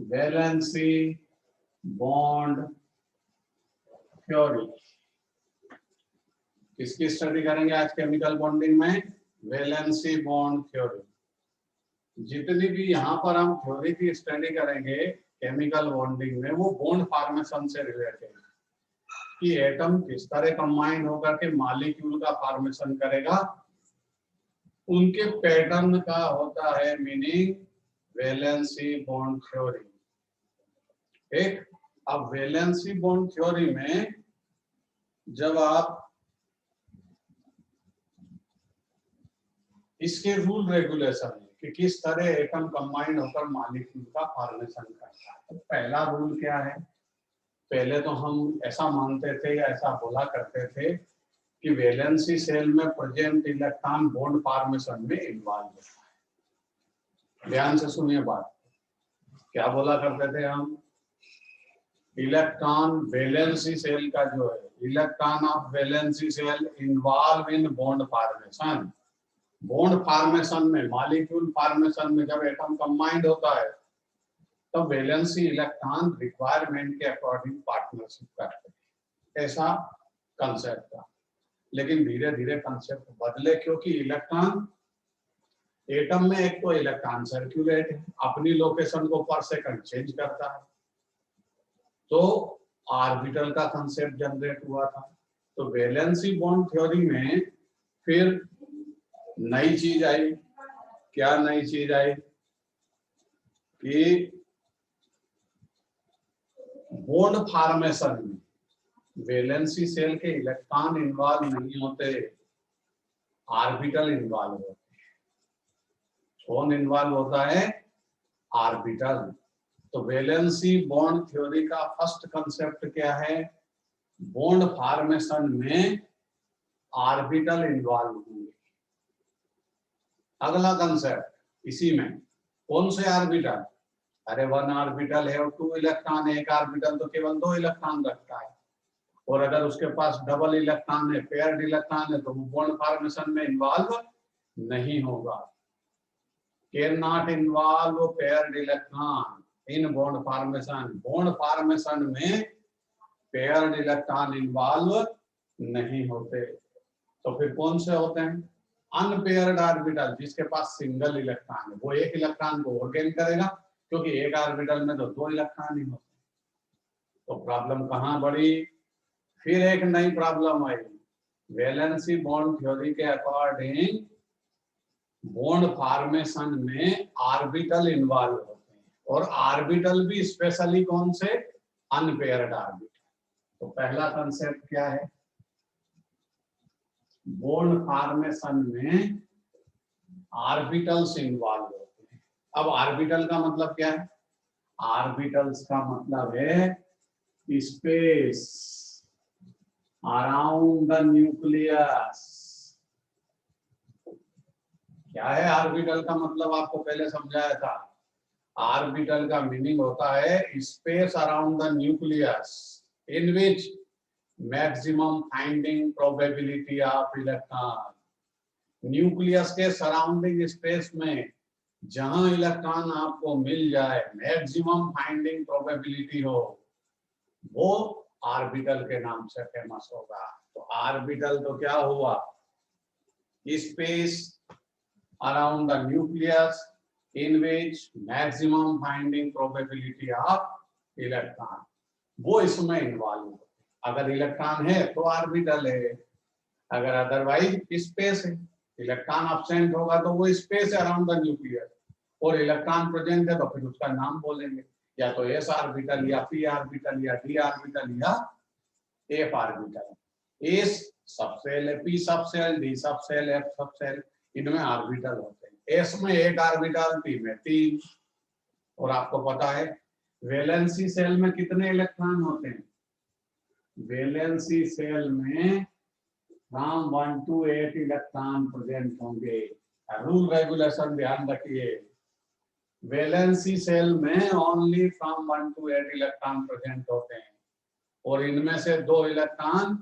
Valency bond theory. किसकी study करेंगे आज केमिकल बॉन्डिंग में? Valency bond theory. जितनी भी यहाँ पर हम थ्योरी की स्टडी करेंगे केमिकल बॉन्डिंग में, वो बॉन्ड फॉर्मेशन से रिलेटेड कि एटम किस तरह कंबाइन होकर के मॉलिक्यूल का फॉर्मेशन करेगा, उनके पैटर्न का होता है मीनिंग वैलेंसी बॉन्ड थ्योरी। ठीक, अब वैलेंसी बॉन्ड थ्योरी में जब आप इसके रूल रेगुलेशन कि किस तरह एटम कंबाइन होकर मॉलिक्यूल का फॉर्मेशन करता है, तो पहला रूल क्या है? पहले तो हम ऐसा मानते थे या ऐसा बोला करते थे कि वैलेंसी सेल में प्रेजेंट इलेक्ट्रॉन बॉन्ड फॉर्मेशन में इन्वॉल्व होता है। ध्यान से सुनिए बात, क्या बोला करते थे हम? इलेक्ट्रॉन वैलेंसी सेल का जो है, electron of valency cell involve in bond formation. Bond formation में, मॉलिक्यूल फॉर्मेशन में जब एटम कंबाइंड होता है तो वैलेंसी इलेक्ट्रॉन रिक्वायरमेंट के अकॉर्डिंग पार्टनरशिप करते हैं, ऐसा कंसेप्ट था। लेकिन धीरे धीरे कंसेप्ट बदले, क्योंकि इलेक्ट्रॉन एटम में एक तो इलेक्ट्रॉन सर्कुलेट है, अपनी लोकेशन को पर सेकंड चेंज करता है, तो ऑर्बिटल का कंसेप्ट जनरेट हुआ था। तो वैलेंसी बॉन्ड थ्योरी में फिर नई चीज आई। क्या नई चीज आई? कि बॉन्ड फॉर्मेशन में वैलेंसी सेल के इलेक्ट्रॉन इन्वॉल्व नहीं होते, ऑर्बिटल इन्वॉल्व होते हैं। कौन इन्वॉल्व होता है? ऑर्बिटल। तो वैलेंसी बॉन्ड थ्योरी का फर्स्ट कंसेप्ट क्या है? बॉन्ड फॉर्मेशन में ऑर्बिटल इन्वॉल्व होंगे। अगला कंसेप्ट इसी में, कौन से ऑर्बिटल? अरे वन ऑर्बिटल है और 2 इलेक्ट्रॉन है, एक ऑर्बिटल तो केवल 2 इलेक्ट्रॉन रखता है, और अगर उसके पास डबल इलेक्ट्रॉन है, पेयर्ड इलेक्ट्रॉन है, तो वो बॉन्ड फॉर्मेशन में इन्वॉल्व नहीं होगा। Can not involve paired electron in bond formation. Bond formation में पेयर्ड इलेक्ट्रॉन इन्वॉल्व नहीं होते। तो फिर कौन से होते हैं? अनपेयर्ड ऑर्बिटल, जिसके पास सिंगल इलेक्ट्रॉन है, वो एक इलेक्ट्रॉन को और गेन करेगा, क्योंकि एक ऑर्बिटल में तो 2 इलेक्ट्रॉन ही होते हैं। तो प्रॉब्लम कहां बढ़ी? फिर एक नई प्रॉब्लम आई। वैलेंसी बॉन्ड थ्योरी के अकॉर्डिंग बॉन्ड फॉर्मेशन में ऑर्बिटल इन्वॉल्व होते हैं, और ऑर्बिटल भी स्पेशली कौन से? Unpaired orbital. तो पहला कंसेप्ट क्या है? बॉन्ड फॉर्मेशन में ऑर्बिटल्स इन्वॉल्व होते हैं। अब ऑर्बिटल का मतलब क्या है? ऑर्बिटल्स का मतलब है स्पेस अराउंड द न्यूक्लियस। क्या है ऑर्बिटल का मतलब? आपको पहले समझाया था। ऑर्बिटल का मीनिंग होता है space around the nucleus in which maximum finding probability of electron. Nucleus के सराउंडिंग स्पेस में जहां इलेक्ट्रॉन आपको मिल जाए, मैक्सिमम फाइंडिंग प्रोबेबिलिटी हो, वो ऑर्बिटल के नाम से फेमस होगा। तो ऑर्बिटल तो क्या हुआ? Space around the nucleus in which maximum finding probability of electron, वो इसमें इन्वॉल्व हो। अगर इलेक्ट्रॉन है तो ऑर्बिटल है, अगर अदरवाइज स्पेस है। इलेक्ट्रॉन एब्सेंट होगा तो वो स्पेस है अराउंड द न्यूक्लियस, और इलेक्ट्रॉन प्रेजेंट है तो फिर उसका नाम बोलेंगे, या तो एस ऑर्बिटल या पी ऑर्बिटल या डी ऑर्बिटल या एफ ऑर्बिटल। एस सबसेल है, P subshell, D subshell, F subshell, इनमें ऑर्बिटल होते हैं। एस में एक ऑर्बिटल, पी में 3। और आपको पता है वैलेंसी सेल में कितने इलेक्ट्रॉन होते हैं? वैलेंसी सेल में फ्रॉम 1 to 8 इलेक्ट्रॉन प्रेजेंट होंगे। रूल रेगुलेशन ध्यान रखिए, वैलेंसी सेल में only from 1 to 8 electron present होते हैं, और इनमें से 2 इलेक्ट्रॉन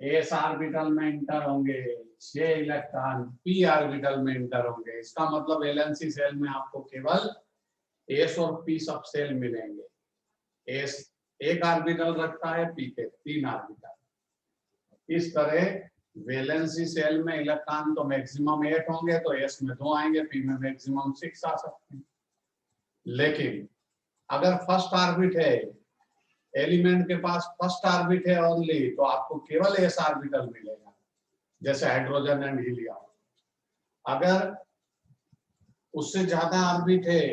एस ऑर्बिटल में इंटर होंगे, 6 इलेक्ट्रॉन पी ऑर्बिटल में इंटर होंगे। इसका मतलब वैलेंसी सेल में आपको केवल एस और पी सब सेल मिलेंगे। एस एक ऑर्बिटल रखता है, पी के 3 ऑर्बिटल। इस तरह वैलेंसी सेल में इलेक्ट्रॉन तो मैक्सिमम 8 होंगे, तो एस में 2 आएंगे, पी में मैक्सिमम 6 आ सकते हैं। लेकिन अगर फर्स्ट ऑर्बिट है, एलिमेंट के पास फर्स्ट ऑर्बिट है ओनली, तो आपको केवल एस ऑर्बिटल मिलेगा, जैसे हाइड्रोजन एंड हीलियम। अगर उससे ज्यादा ऑर्बिट है,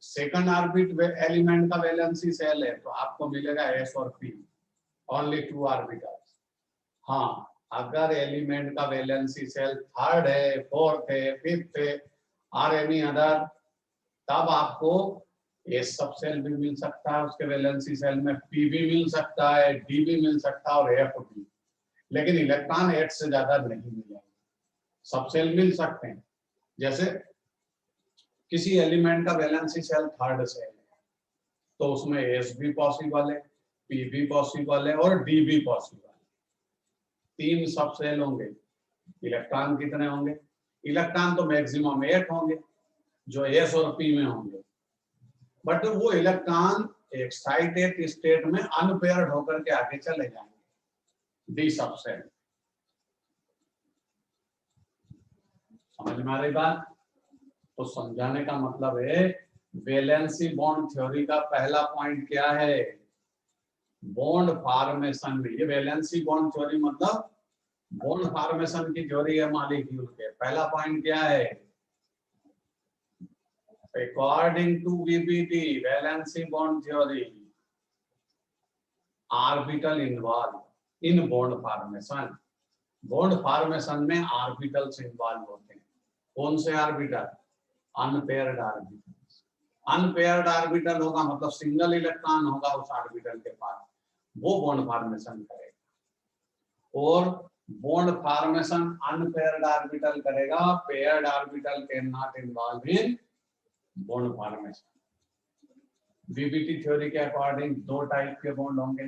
सेकंड ऑर्बिट एलिमेंट का वैलेंसी सेल है, तो आपको मिलेगा एस और पी, ओनली 2 ऑर्बिटल्स। हाँ, अगर एलिमेंट का वैलेंसी सेल थर्ड है, फोर्थ है, फिफ्थ है और एनी अदर, तब आपको एस सब सेल भी मिल सकता है, उसके वैलेंसी सेल में पी भी मिल सकता है, डी भी मिल सकता है और एफ भी। लेकिन इलेक्ट्रॉन 8 से ज्यादा नहीं मिलेंगे, सब सेल मिल सकते हैं। जैसे किसी एलिमेंट का वैलेंसी सेल थर्ड सेल है, तो उसमें एस भी पॉसिबल है, पी भी पॉसिबल है और डी भी पॉसिबल है। 3 सब सेल होंगे। इलेक्ट्रॉन कितने होंगे? इलेक्ट्रॉन तो मैक्सिमम 8 होंगे जो एस और पी में होंगे, बट वो इलेक्ट्रॉन एक्साइटेड स्टेट में अनपेयर्ड होकर के आगे चले जाएंगे, डी सब सेल। समझ में आ रही बात? तो समझाने का मतलब है, वैलेंसी बॉन्ड थ्योरी का पहला पॉइंट क्या है? बॉन्ड फॉर्मेशन में। ये वैलेंसी बॉन्ड थ्योरी मतलब बॉन्ड फॉर्मेशन की थ्योरी है मॉलिक्यूल के। पहला पॉइंट क्या है? According to VBT, valency bond theory, orbital involved in bond formation. Bond formation में ऑर्बिटल्स इन्वॉल्व होते हैं। कौन से orbital? Unpaired orbitals. Unpaired orbital होगा मतलब सिंगल इलेक्ट्रॉन होगा उस ऑर्बिटल के पास, वो बॉन्ड फॉर्मेशन करेगा। और बॉन्ड फॉर्मेशन अनपेयर्ड ऑर्बिटल करेगा, paired orbital can not involve in bond formation. BBT theory के अकॉर्डिंग 2 टाइप के बॉन्ड होंगे।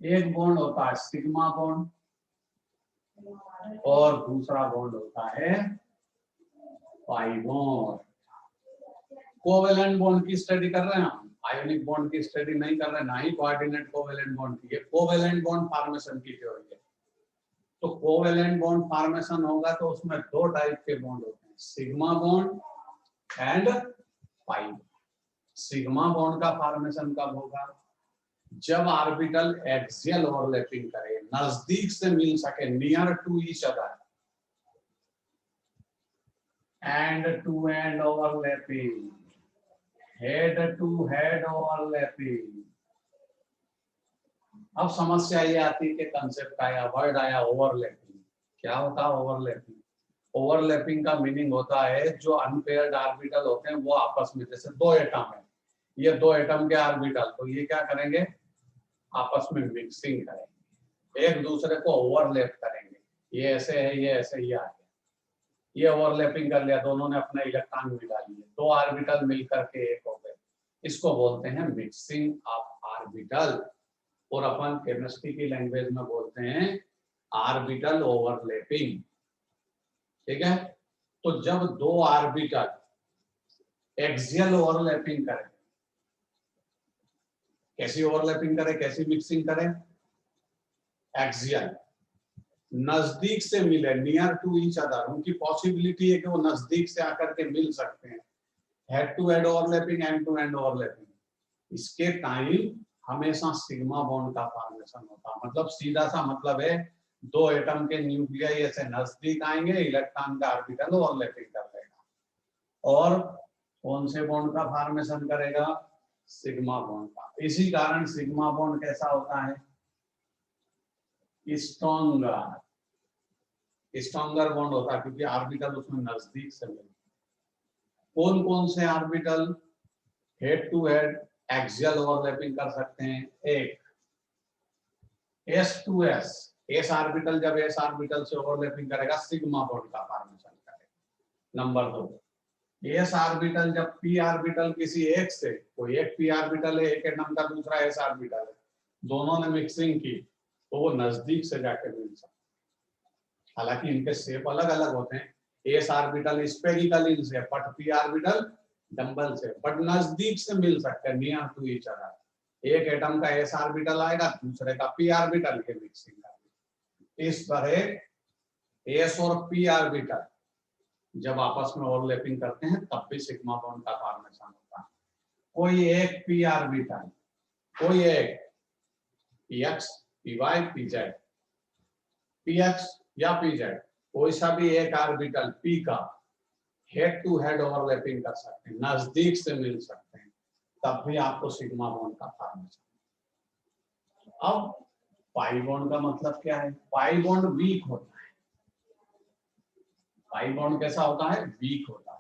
एक बॉन्ड होता है सिग्मा बॉन्ड और दूसरा बॉन्ड होता है पाई बॉन्ड। कोवेलेंट बॉन्ड की स्टडी कर रहे हैं हम, आयोनिक बॉन्ड की स्टडी नहीं कर रहे, ना ही कोऑर्डिनेट कोवेलेंट बॉन्ड की। कोवेलेंट बॉन्ड फॉर्मेशन की थ्योरी है। तो कोवेलेंट बॉन्ड फॉर्मेशन होगा तो उसमें 2 टाइप के बॉन्ड होते हैं, sigma bond and pi. Sigma bond का फॉर्मेशन कब होगा? जब ऑर्बिटल एक्सियल ओवरलैपिंग करे, नजदीक से मिल सके, near to each other, end to end overlapping, head to head overlapping. अब समस्या ये आती है कि कंसेप्ट आया, वर्ड आया ओवरलैपिंग। क्या होता है ओवरलैपिंग? ओवरलैपिंग का मीनिंग होता है जो अनपेयर्ड ऑर्बिटल होते हैं वो आपस में, जैसे 2 एटम है, ये 2 एटम के ऑर्बिटल, तो ये क्या करेंगे? आपस में मिक्सिंग करेंगे, एक दूसरे को ओवरलैप करेंगे। ये ऐसे है, ये ऐसे, ये आ गया, ये ओवरलैपिंग कर लिया, दोनों ने अपना इलेक्ट्रॉन मिला लिए, 2 ऑर्बिटल मिलकर के एक हो गए। इसको बोलते हैं मिक्सिंग ऑफ ऑर्बिटल, और अपन केमिस्ट्री की लैंग्वेज में बोलते हैं ऑर्बिटल ओवरलैपिंग। ठीक है? तो जब 2 ऑर्बिटल एक्सियल ओवरलैपिंग करें, कैसी ओवरलैपिंग करें, कैसी मिक्सिंग करें? एक्सियल, नजदीक से मिले, नियर टू ईच अदर, उनकी पॉसिबिलिटी है कि वो नजदीक से आकर के मिल सकते हैं। Head to head overlapping, end to end overlapping, इसके टाइम हमेशा सिग्मा बॉन्ड का फॉर्मेशन होता है। मतलब सीधा सा मतलब है, 2 एटम के न्यूक्लियाई ऐसे नजदीक आएंगे, इलेक्ट्रॉन का ऑर्बिटल ओवरलैपिंग कर लेगा और कौन से बॉन्ड का फॉर्मेशन करेगा? सिग्मा बॉन्ड का। इसी कारण सिग्मा बॉन्ड कैसा होता है? स्ट्रॉन्गर, स्ट्रॉन्गर बॉन्ड होता है, क्योंकि ऑर्बिटल उसमें नजदीक से मिलते। कौन कौन से orbital head to head axial overlapping कर सकते हैं? एक S to S, S orbital जब एस ऑर्बिटल से ओवरलैपिंग करेगा सिग्मा बॉन्ड का फॉर्मेशन करेगा। नंबर 2, एस ऑर्बिटल जब पी ऑर्बिटल किसी एक से, कोई एक पी ऑर्बिटल है, एक एटम का दूसरा एस ऑर्बिटल है, दोनों ने मिक्सिंग की तो वो नजदीक से जाके मिल सकते। हालांकि इनके शेप अलग अलग होते हैं, S orbital spherical in shape, but P orbital dumbbell से, बट नजदीक से मिल सकते हैं, नियर टू ईच अदर। एक एटम का एस ऑर्बिटल आएगा, दूसरे का पी ऑर्बिटल के मिक्सिंग करनी। इस तरह एस और पी ऑर्बिटल जब आपस में ओवरलैपिंग करते हैं तब भी सिग्मा बॉन्ड का फॉर्मेशन होता है। कोई एक पी ऑर्बिटल, कोई एक P X, P Y, P Z, P X या पी जेड, कोई सा भी एक ऑर्बिटल पी का हेड टू हेड ओवरलैपिंग कर सकते हैं, नजदीक से मिल सकते हैं, तब भी आपको सिग्मा बॉन्ड का फॉर्मेशन। अब पाई बॉन्ड का मतलब क्या है? पाई बॉन्ड वीक होता है। पाई बॉन्ड कैसा होता है? वीक होता है।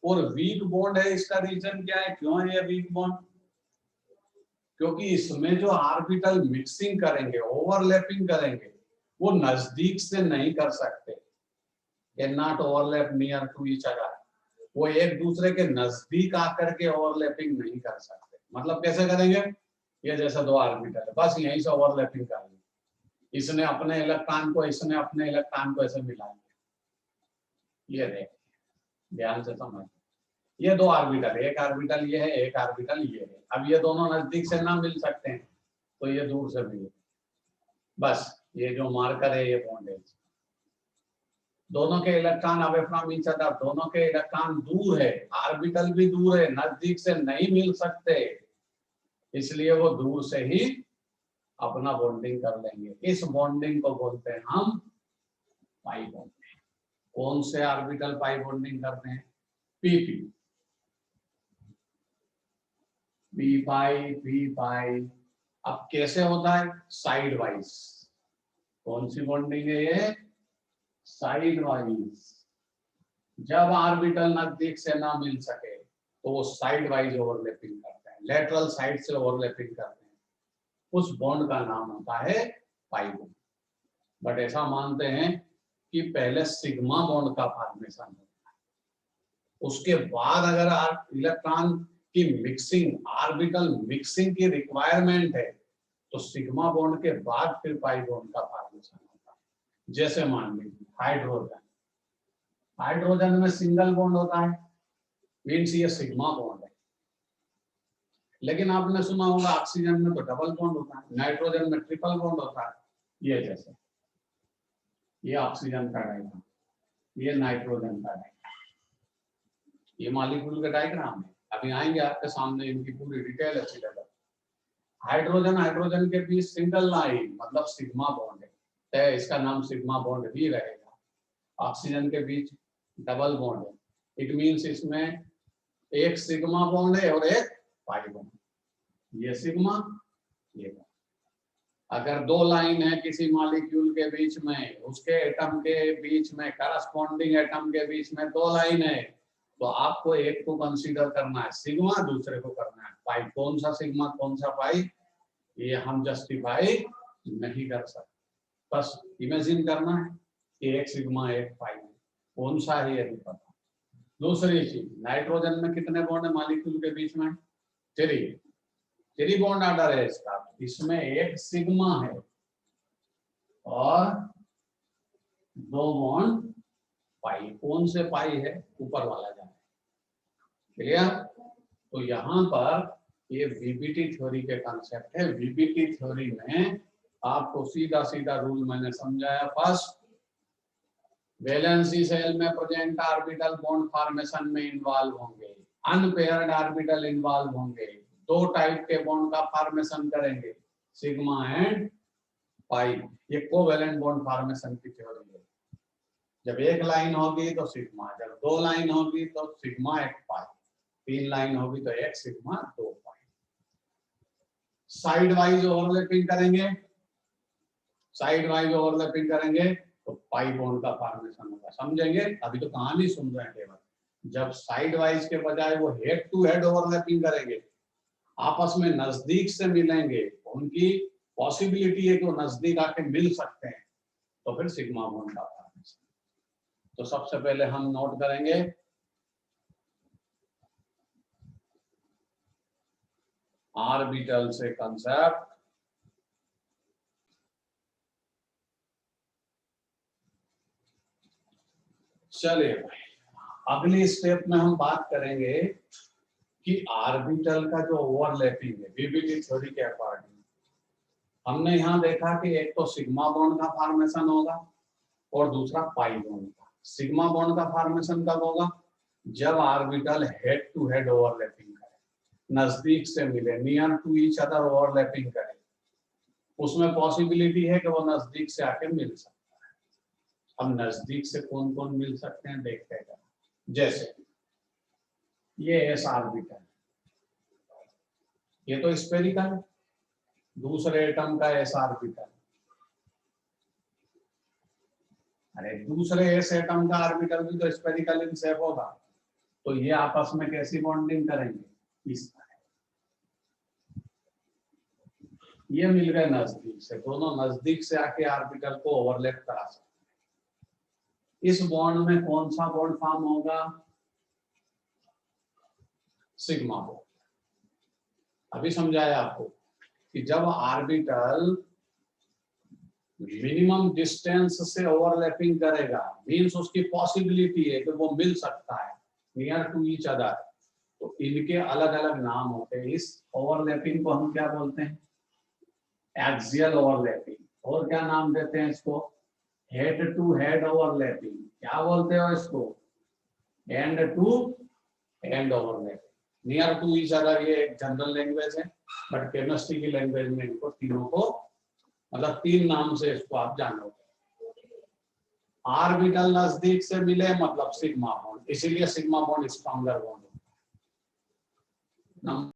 और वीक बॉन्ड है, इसका रीजन क्या है? क्यों है ये वीक बॉन्ड? क्योंकि इसमें जो ऑर्बिटल मिक्सिंग करेंगे, ओवरलैपिंग करेंगे, वो नजदीक से नहीं कर सकते, cannot overlap near to each other. वो एक दूसरे के नजदीक आकर के ओवरलैपिंग नहीं कर सकते। मतलब कैसे करेंगे? ये जैसा दो ऑर्बिटल है, बस यहीं से ओवरलैपिंग करेंगे, इसने अपने इलेक्ट्रॉन को, इसने अपने इलेक्ट्रॉन को ऐसे मिलाएंगे। ये देख, ध्यान से समझ, ये दो ऑर्बिटल, एक ऑर्बिटल ये है, एक ऑर्बिटल ये है। अब ये दोनों नजदीक से ना मिल सकते हैं, तो ये दूर से मिले। बस ये जो मार्कर है ये बॉन्ड है। दोनों के electron away from each other, दोनों के इलेक्ट्रॉन दूर है, ऑर्बिटल भी दूर है, नजदीक से नहीं मिल सकते, इसलिए वो दूर से ही अपना बॉन्डिंग कर लेंगे। इस बॉन्डिंग को बोलते हैं हम पाई बॉन्डिंग। कौन से ऑर्बिटल पाई बॉन्डिंग करते हैं? पीपी, पी पाई, पी पाई। अब कैसे होता है? Side wise. कौन सी बॉन्डिंग है ये? Side wise. जब ऑर्बिटल नजदीक से ना मिल सके तो वो साइड वाइज ओवरलैपिंग करते हैं, लेटरल साइड से ओवरलैपिंग करते हैं, उस बॉन्ड का नाम होता है पाई बॉन्ड। बट ऐसा मानते हैं कि पहले सिग्मा बॉन्ड का फॉर्मेशन होता है, उसके बाद अगर इलेक्ट्रॉन की मिक्सिंग, ऑर्बिटल मिक्सिंग की रिक्वायरमेंट है तो सिग्मा बॉन्ड के बाद फिर पाई बॉन्ड का फॉर्मेशन होता है। जैसे मान लीजिए हाइड्रोजन, हाइड्रोजन में सिंगल बॉन्ड होता है, मीन्स ये सिग्मा बॉन्ड है। लेकिन आपने सुना होगा ऑक्सीजन में तो डबल बॉन्ड होता है, नाइट्रोजन में ट्रिपल बॉन्ड होता है। ये जैसे ये ऑक्सीजन का डायग्राम, ये नाइट्रोजन का डायग्राम, ये मॉलिक्यूल का डायग्राम है। अभी आएंगे आपके सामने इनकी पूरी डिटेल अच्छी तरह। हाइड्रोजन, हाइड्रोजन के बीच सिंगल लाइन मतलब सिग्मा बॉन्ड है, तो इसका नाम सिग्मा बॉन्ड भी रहेगा। ऑक्सीजन के बीच डबल बॉन्ड है, इट मीन्स इसमें एक सिग्मा बॉन्ड है और एक पाई बॉन्ड। ये सिग्मा, ये बॉन्ड। अगर दो लाइन है किसी मॉलिक्यूल के बीच में, उसके एटम के बीच में, करस्पॉन्डिंग एटम के बीच में दो लाइन है, तो आपको एक को कंसीडर करना है सिग्मा, दूसरे को करना है पाई। कौन सा सिग्मा कौन सा पाई ये हम जस्टिफाई नहीं कर सकते, बस इमेजिन करना है कि एक सिग्मा एक पाई, कौन सा है ये नहीं पता। दूसरी चीज, नाइट्रोजन में कितने बॉन्ड है मॉलिक्यूल के बीच में? थ्री बॉन्ड ऑर्डर है इसका। इसमें एक सिग्मा है और दो बॉन्ड पाई। कौन से पाई है? ऊपर वाला जाए। क्लियर? तो यहाँ पर ये वीबीटी थ्योरी के कॉन्सेप्ट है। वीबीटी थ्योरी में आपको सीधा सीधा रूल मैंने समझाया। फर्स्ट, वैलेंसी सेल में प्रेजेंट ऑर्बिटल बॉन्ड फॉर्मेशन में इन्वॉल्व होंगे, अनपेयर्ड ऑर्बिटल इन्वॉल्व होंगे, दो टाइप के बॉन्ड का फॉर्मेशन करेंगे, सिग्मा एंड पाई। ये कोवैलेंट बॉन्ड फॉर्मेशन की थ्योरी है। जब एक लाइन होगी तो सिग्मा, जब दो लाइन होगी तो सिग्मा एक पाई, तीन लाइन होगी तो एक सिग्मा दो पाई। साइड वाइज ओवरलैपिंग करेंगे, साइड वाइज ओवरलैपिंग करेंगे तो पाई बॉन्ड का फॉर्मेशन होगा। समझेंगे? अभी तो कहानी सुन रहे हैं केवल। जब साइड वाइज के बजाय वो हेड टू हेड ओवरलैपिंग करेंगे, आपस में नजदीक से मिलेंगे, उनकी पॉसिबिलिटी है कि वो नजदीक आके मिल सकते हैं, तो फिर सिग्मा बॉन्ड का फॉर्मेशन। तो सबसे पहले हम नोट करेंगे ऑर्बिटल से कंसेप्ट। चलिए भाई, अगली स्टेप में हम बात करेंगे कि ऑर्बिटल का जो ओवरलैपिंग है वीबीटी थ्योरी के अकॉर्डिंग, हमने यहाँ देखा कि एक तो सिग्मा बॉन्ड का फॉर्मेशन होगा और दूसरा पाई बॉन्ड का। सिग्मा बॉन्ड का फॉर्मेशन कब होगा? जब orbital head to head overlapping करे, नजदीक से मिले, near to each other overlapping करे, उसमें पॉसिबिलिटी है कि वो नजदीक से आके मिल सकता है। अब नजदीक से कौन कौन मिल सकते हैं देखते हैं। जैसे ये एस ऑर्बिटल, ये तो स्फेरिकल है, दूसरे एटम का एस ऑर्बिटल, अरे दूसरे एस एटम का ऑर्बिटल भी तो स्फेरिकल इन शेप होगा, तो ये आपस में कैसी बॉन्डिंग करेंगे? इस तरह। ये मिल गए नजदीक से, दोनों नजदीक से आके ऑर्बिटल को ओवरलैप करा सकते हैं। इस बॉन्ड में कौन सा बॉन्ड फॉर्म होगा? Sigma bond. अभी समझाया आपको कि जब ऑर्बिटल मिनिमम डिस्टेंस से ओवरलैपिंग करेगा, मींस उसकी पॉसिबिलिटी है कि वो मिल सकता है नियर टू ईच अदर, तो इनके अलग अलग नाम होते हैं। इस ओवरलैपिंग को हम क्या बोलते हैं? Axial overlapping. और क्या नाम देते हैं इसको? Head to head overlapping. क्या बोलते हो इसको? End to end overlapping. Near to each other ये एक जनरल लैंग्वेज है, बट केमिस्ट्री की लैंग्वेज में इनको तीनों को मतलब तीन नाम से इसको आप जानोगे। ऑर्बिटल नजदीक से मिले मतलब सिग्मा बॉन्ड, इसीलिए सिग्मा बॉन्ड स्ट्रॉन्गर बॉन्ड।